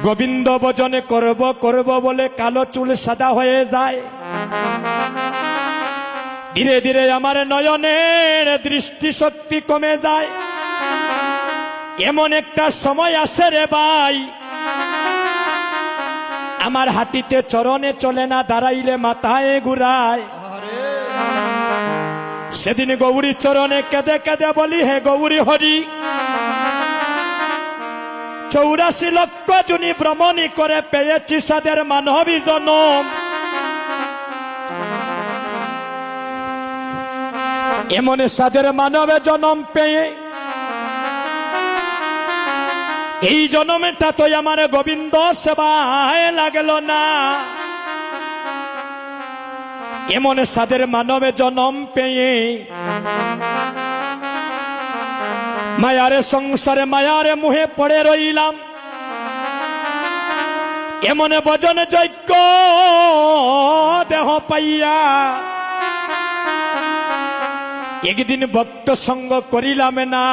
গোবিন্দ ভজনে করব করব বলে কালো চুল সাদা হয়ে যায়। ধীরে ধীরে আমার নয়নের দৃষ্টিশক্তি কমে যায়। এমন একটা সময় আসে রে ভাই, আমার হাঁটিতে চরণে চলে না, দাঁড়াইলে মাথায় ঘুরায়। সেদিন গৌরী চরণে কেঁদে কেঁদে বলি, হে গৌরী হরি, 84 লক্ষ জুনি ভ্রমণী করে পেয়েছি সাদের মানবী জনম। এমন সাদের মানবে জনম পেয়ে এই জনমটা তো আমার গোবিন্দ সেবায় লাগল না। এমন সাদের মানবে জনম পেয়ে মায়ারে সংসারে মায়ারে মুহে পড়ে রইলাম। এমন ভজন যজ্ঞ দেহ পাইয়া একদিন ভক্ত সঙ্গ করিলাম না।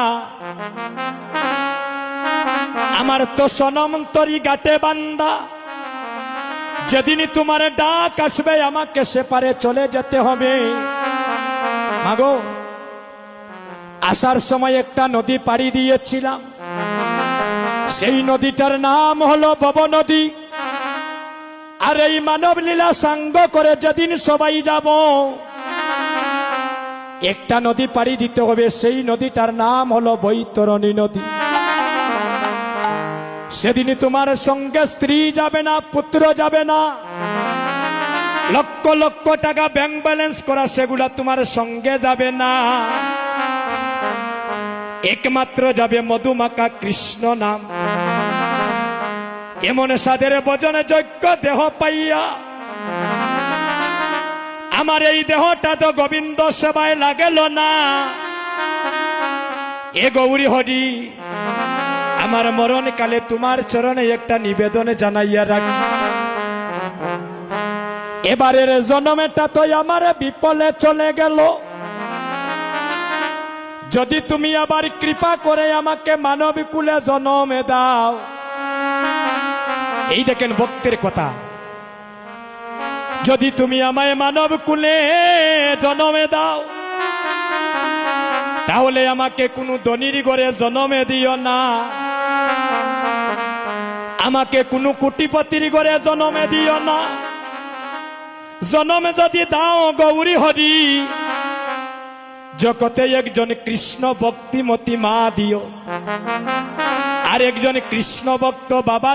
আমার তো সনম তরি গাটে বান্দা, যেদিন তোমার ডাক আসবে আমাকে সেপারে চলে যেতে হবে। মাগো, আসার সময় একটা নদী পাড়ি দিয়েছিলাম, সেই নদীটার নাম হলো ভব নদী। আর এই মানব লীলা সাঙ্গ করে যেদিন সবাই যাব, একটা নদী পাড়ি দিতে হবে, সেই নদীটার নাম হলো বৈতরণী নদী। সেদিন তোমার সঙ্গে স্ত্রী যাবে না, পুত্র যাবে না, লক্ষ লক্ষ টাকা ব্যাংক ব্যালেন্স করা সেগুলা তোমার সঙ্গে যাবে না। একমাত্র যাবে মধুমাখা কৃষ্ণ নাম। এমন সাদের ভজনে যজ্ঞ দেহ পাইয়া আমার এই দেহটা তো গোবিন্দ সেবায় লাগেল না। এ গৌরী হরি, আমার মরণকালে তোমার চরণে একটা নিবেদন জানাইয়া রাখি। এবারের জন্মটা তো আমার বিপলে চলে গেল, যদি তুমি আবার কৃপা করে আমাকে মানব কুলে জন্মে দাও। এই দেখেন ভক্তের কথা, যদি তুমি আমায় মানব কুলে জন্মে দাও, তাহলে আমাকে কোনো ধনীর ঘরে জন্মে দিও না, আমাকে কোনো কোটিপতির ঘরে জন্মে দিও না। জন্মে যদি দাও গৌরী হরি, জগতে একজন কৃষ্ণ ভক্তিমতী মা দিও, আর একজন কৃষ্ণ ভক্ত বাবা